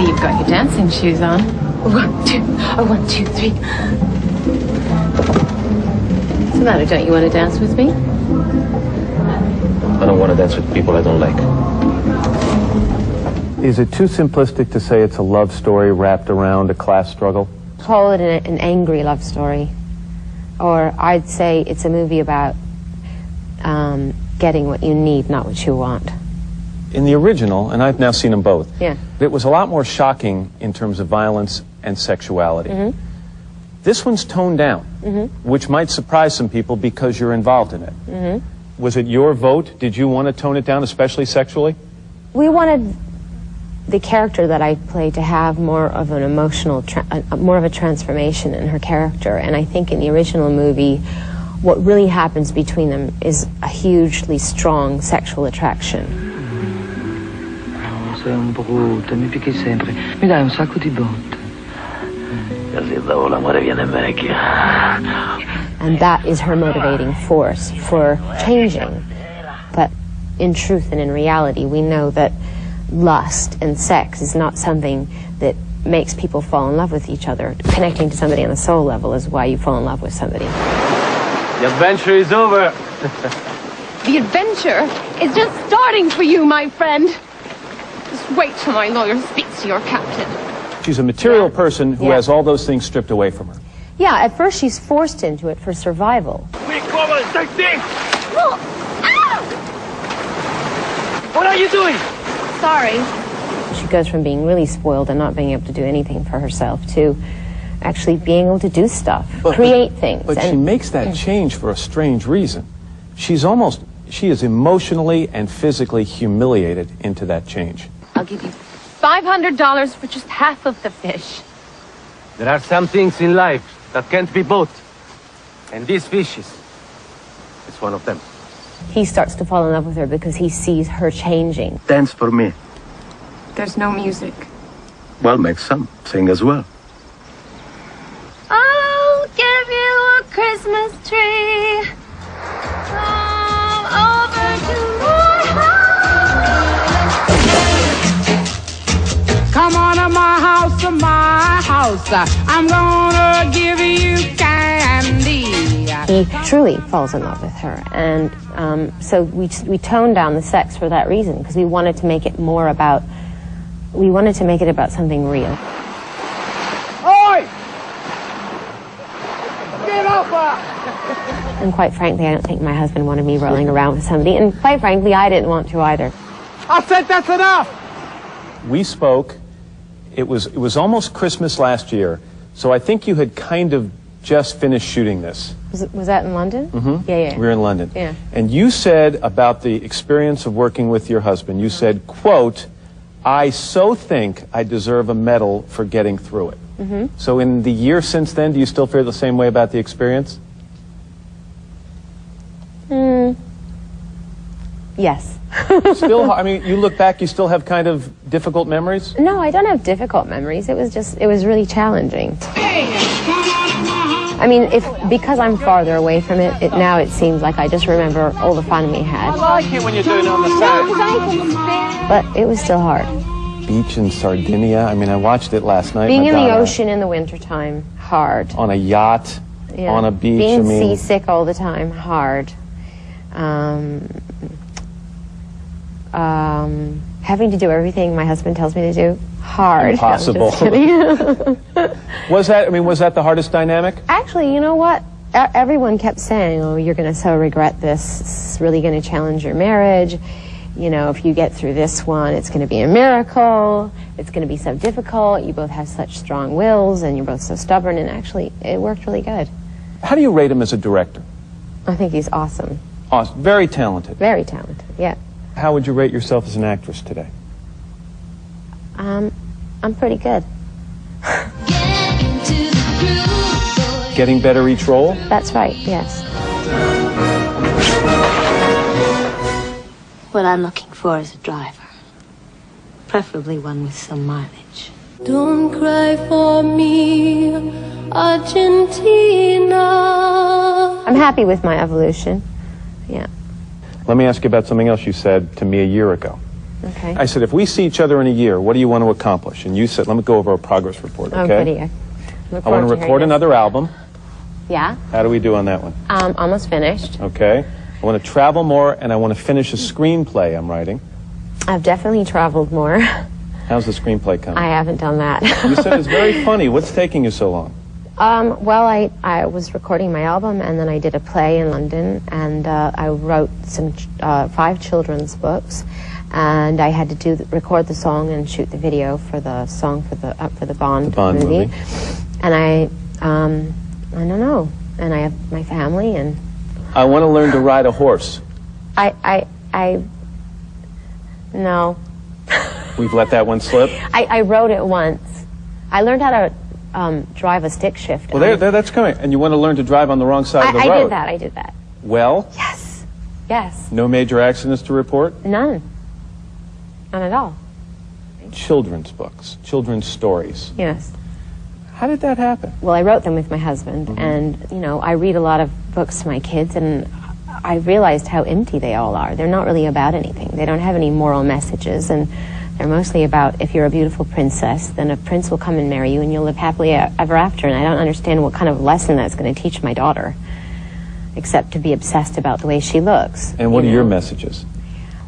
see you've got your dancing shoes on. 1, 2, oh, 1, 2, 3. What's the matter? Don't you want to dance with me? I don't want to dance with people I don't like. Is it too simplistic to say it's a love story wrapped around a class struggle? Call it an angry love story. Or I'd say it's a movie about getting what you need, not what you want. In the original, and I've now seen them both, Yeah. it was a lot more shocking in terms of violence and sexuality. Mm-hmm. This one's toned down, which might surprise some people because you're involved in it. Mm-hmm. Was it your vote? Did you want to tone it down, especially sexually? We wanted the character that I played to have more of an emotional, more of a transformation in her character. And I think in the original movie, what really happens between them is a hugely strong sexual attraction. Sei un po' brutta, mi picchi sempre. Mi dai un sacco di botte. Così dopo l'amore viene vecchio. And that is her motivating force for changing. But in truth and in reality, we know that lust and sex is not something that makes people fall in love with each other. Connecting to somebody on a soul level is why you fall in love with somebody. The adventure is over. The adventure is just starting for you, my friend. Just wait till my lawyer speaks to your captain. She's a material person who has all those things stripped away from her. Yeah, at first she's forced into it for survival. What are you doing? Sorry. She goes from being really spoiled and not being able to do anything for herself to actually being able to do stuff, create things. But she makes that change for a strange reason. She is emotionally and physically humiliated into that change. I'll give you $500 for just half of the fish. There are some things in life that can't be bought. And this fish is one of them. He starts to fall in love with her because he sees her changing. Dance for me. There's no music. Well, make some. Sing as well. I'll give you a Christmas tree. Come over to my house. Come on to my house, I'm gonna give you candy. He truly falls in love with her, and so we toned down the sex for that reason, because we wanted to make it more about, something real. Oi! Get up! And quite frankly, I don't think my husband wanted me rolling around with somebody, and quite frankly, I didn't want to either. I said that's enough! We spoke, it was almost Christmas last year, so I think you had kind of just finished shooting this. Was that in London? Mm-hmm. Yeah. We were in London. Yeah. And you said about the experience of working with your husband, you said, quote, I so think I deserve a medal for getting through it. Mm-hmm. So in the year since then, do you still feel the same way about the experience? Yes. Still, I mean, you look back, you still have kind of difficult memories? No, I don't have difficult memories. It was really challenging. I mean, because I'm farther away from it, now it seems like I just remember all the fun we had. I like it when you're doing it on the side. But it was still hard. Beach in Sardinia, I mean, I watched it last night. Being in the Madonna. ocean in the wintertime, hard. On a yacht, Yeah. on a beach, Being I mean... seasick all the time, hard. Having to do everything my husband tells me to do, hard. Impossible. I'm just kidding. Was that the hardest dynamic? Actually, you know what? Everyone kept saying, oh, you're going to so regret this. It's really going to challenge your marriage. You know, if you get through this one, it's going to be a miracle. It's going to be so difficult. You both have such strong wills, and you're both so stubborn. And actually, it worked really good. How do you rate him as a director? I think he's awesome. Awesome. Very talented. Very talented, yeah. How would you rate yourself as an actress today? I'm pretty good. Getting better each role? That's right, yes. What I'm looking for is a driver. Preferably one with some mileage. Don't cry for me, Argentina. I'm happy with my evolution, yeah. Let me ask you about something else you said to me a year ago. Okay. I said, if we see each other in a year, what do you want to accomplish? And you said, let me go over a progress report, okay? Oh, goody. I want to record another album. Yeah. How do we do on that one? Almost finished. Okay. I want to travel more, and I want to finish a screenplay I'm writing. I've definitely traveled more. How's the screenplay coming? I haven't done that. You said it's very funny. What's taking you so long? Well, I was recording my album, and then I did a play in London, and I wrote some 5 children's books, and I had to record the song and shoot the video for the song for the Bond movie. And I don't know, and I have my family, and I want to learn to ride a horse. No. We've let that one slip? I wrote it once. I learned how to drive a stick shift. Well, that's coming. And you want to learn to drive on the wrong side of the road. I did that. Well? Yes. Yes. No major accidents to report? None. None at all. Children's books, children's stories. Yes. How did that happen? Well, I wrote them with my husband, and, I read a lot of books to my kids, and I realized how empty they all are. They're not really about anything. They don't have any moral messages, and they're mostly about if you're a beautiful princess, then a prince will come and marry you, and you'll live happily ever after. And I don't understand what kind of lesson that's going to teach my daughter, except to be obsessed about the way she looks. And what are your messages?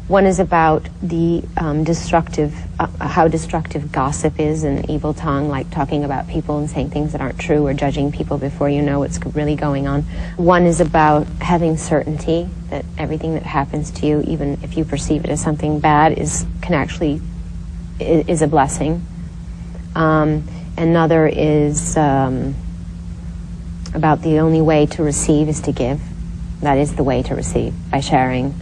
One is about the how destructive gossip is, and evil tongue, like talking about people and saying things that aren't true, or judging people before you know what's really going on. One is about having certainty that everything that happens to you, even if you perceive it as something bad, is a blessing. Another is about the only way to receive is to give. That is the way to receive, by sharing.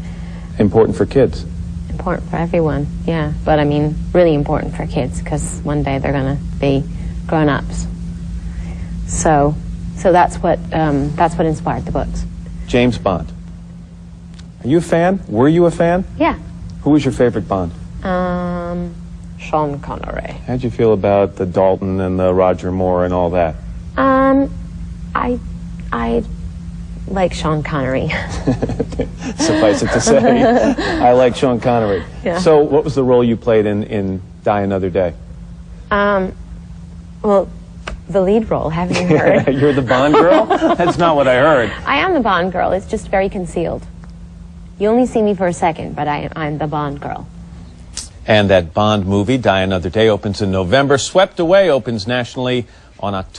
Important for kids. Important for everyone, yeah. But I mean, really important for kids, because one day they're going to be grown-ups. So that's what inspired the books. James Bond. Are you a fan? Were you a fan? Yeah. Who was your favorite Bond? Sean Connery. How'd you feel about the Dalton and the Roger Moore and all that? I like Sean Connery. Suffice it to say, I like Sean Connery. Yeah. So what was the role you played in Die Another Day? Well, the lead role, haven't you heard? You're the Bond girl? That's not what I heard. I am the Bond girl. It's just very concealed. You only see me for a second, but I'm the Bond girl. And that Bond movie, Die Another Day, opens in November. Swept Away opens nationally on October.